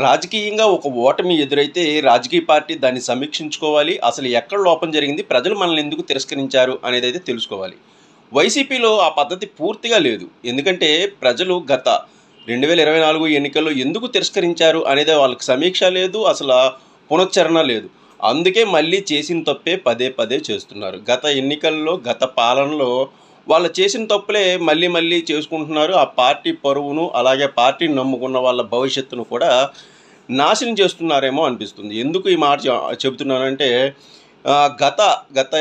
రాజకీయంగా ఒక ఓటమి ఎదురైతే రాజకీయ పార్టీ దాన్ని సమీక్షించుకోవాలి. అసలు ఎక్కడ లోపం జరిగింది? ప్రజలు మనల్ని ఎందుకు తిరస్కరించారు అనేదైతే తెలుసుకోవాలి. వైసీపీలో ఆ పద్ధతి పూర్తిగా లేదు. ఎందుకంటే ప్రజలు గత 2024 ఎన్నికల్లో ఎందుకు తిరస్కరించారు అనేది వాళ్ళకి సమీక్ష లేదు. పునశ్చరణ లేదు. అందుకే మళ్ళీ చేసిన తప్పే పదే పదే చేస్తున్నారు. గత ఎన్నికల్లో, గత పాలనలో వాళ్ళు చేసిన తప్పులే మళ్ళీ మళ్ళీ చేసుకుంటున్నారు. ఆ పార్టీ పరువును, అలాగే పార్టీని నమ్ముకున్న వాళ్ళ భవిష్యత్తును కూడా నాశనం చేస్తున్నారేమో అనిపిస్తుంది. ఎందుకు ఈ మాట చెబుతున్నానంటే గత గత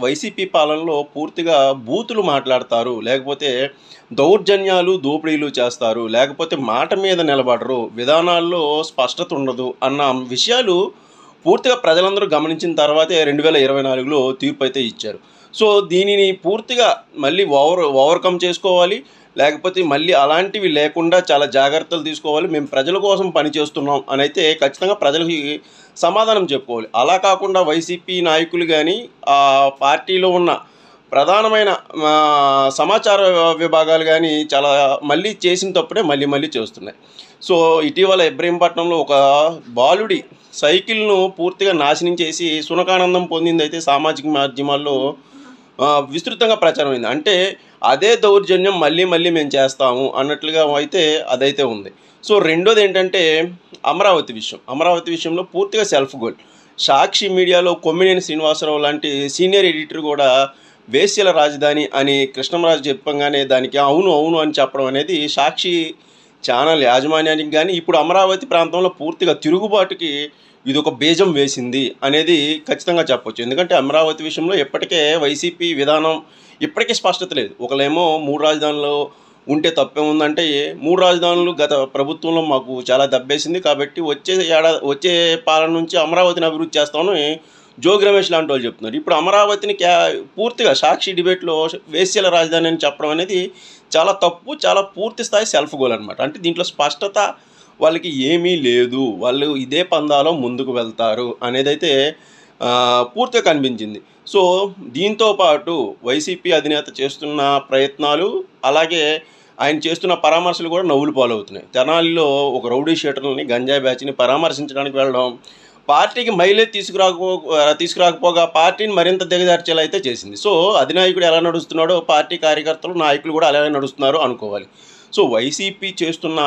వైసీపీ పాలనలో పూర్తిగా బూతులు మాట్లాడతారు. లేకపోతే దౌర్జన్యాలు, దోపిడీలు చేస్తారు. లేకపోతే మాట మీద నిలబడరు. విధానాల్లో స్పష్టత ఉండదు అన్న విషయాలు పూర్తిగా ప్రజలందరూ గమనించిన తర్వాతే 2024లో తీర్పు అయితే ఇచ్చారు. సో దీనిని పూర్తిగా మళ్ళీ ఓవర్కమ్ చేసుకోవాలి. లేకపోతే మళ్ళీ అలాంటివి లేకుండా చాలా జాగ్రత్తలు తీసుకోవాలి. మేము ప్రజల కోసం పనిచేస్తున్నాం అని అయితే ఖచ్చితంగా ప్రజలకి సమాధానం చెప్పుకోవాలి. అలా కాకుండా వైసీపీ నాయకులు కానీ, ఆ పార్టీలో ఉన్న ప్రధానమైన సమాచార విభాగాలు కానీ చాలా మళ్ళీ చేసిన తప్పుడే మళ్ళీ మళ్ళీ చేస్తున్నాయి. సో ఇటీవల ఇబ్రహీంపట్నంలో ఒక బాలుడి సైకిల్ను పూర్తిగా నాశనం చేసి సునకానందం పొందిందైతే సామాజిక మాధ్యమాల్లో విస్తృతంగా ప్రచారమైంది. అంటే అదే దౌర్జన్యం మళ్ళీ మళ్ళీ మేము చేస్తాము అన్నట్లుగా అయితే అదైతే ఉంది. సో రెండోది ఏంటంటే అమరావతి విషయంలో పూర్తిగా సెల్ఫ్ గోల్. సాక్షి మీడియాలో కొమ్మినేని శ్రీనివాసరావు లాంటి సీనియర్ ఎడిటర్ కూడా వేశ్యల రాజధాని అని కృష్ణంరాజు చెప్పంగానే దానికి అవును అవును అని చెప్పడం అనేది సాక్షి ఛానల్ యాజమాన్యానికి కానీ, ఇప్పుడు అమరావతి ప్రాంతంలో పూర్తిగా తిరుగుబాటుకి ఇదొక బీజం వేసింది అనేది ఖచ్చితంగా చెప్పొచ్చు. ఎందుకంటే అమరావతి విషయంలో ఇప్పటికే వైసీపీ విధానం ఇప్పటికీ స్పష్టత లేదు. ఒకళ్ళేమో 3 రాజధానులు ఉంటే తప్పేముందంటే, 3 రాజధానులు గత ప్రభుత్వంలో మాకు చాలా దెబ్బేసింది కాబట్టి వచ్చే పాలన నుంచి అమరావతిని అభివృద్ధి చేస్తామని జోగి రమేష్ లాంటి వాళ్ళు చెప్తున్నారు. ఇప్పుడు అమరావతిని పూర్తిగా సాక్షి డిబేట్లో వేశ్యల రాజధాని అని చెప్పడం అనేది చాలా తప్పు. చాలా పూర్తి స్థాయి సెల్ఫ్ గోల్ అనమాట. అంటే దీంట్లో స్పష్టత వాళ్ళకి ఏమీ లేదు. వాళ్ళు ఇదే పందాలో ముందుకు వెళ్తారు అనేదైతే పూర్తిగా కనిపించింది. సో దీంతో పాటు వైసీపీ అధినేత చేస్తున్న ప్రయత్నాలు, అలాగే ఆయన చేస్తున్న పరామర్శలు కూడా నవ్వులు పాలవుతున్నాయి. తెనాలిలో ఒక రౌడీ షీటర్లని, గంజాయి బ్యాచ్ని పరామర్శించడానికి వెళ్ళడం పార్టీకి మైలేజ్ తీసుకురాకపోగా పార్టీని మరింత దిగజార్చేలా అయితే చేసింది. సో అధినాయకుడు ఎలా నడుస్తున్నాడో పార్టీ కార్యకర్తలు, నాయకులు కూడా అలాగే నడుస్తున్నారు అనుకోవాలి. సో వైసీపీ చేస్తున్న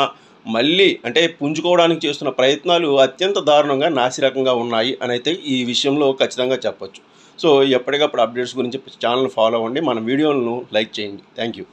మళ్ళీ అంటే పుంజుకోవడానికి చేస్తున్న ప్రయత్నాలు అత్యంత దారుణంగా, నాసిరకంగా ఉన్నాయి అని అయితే ఈ విషయంలో ఖచ్చితంగా చెప్పొచ్చు. సో ఎప్పటికప్పుడు అప్డేట్స్ గురించి ఛానల్ ఫాలో అవ్వండి. మన వీడియోలను లైక్ చేయండి. Thank you.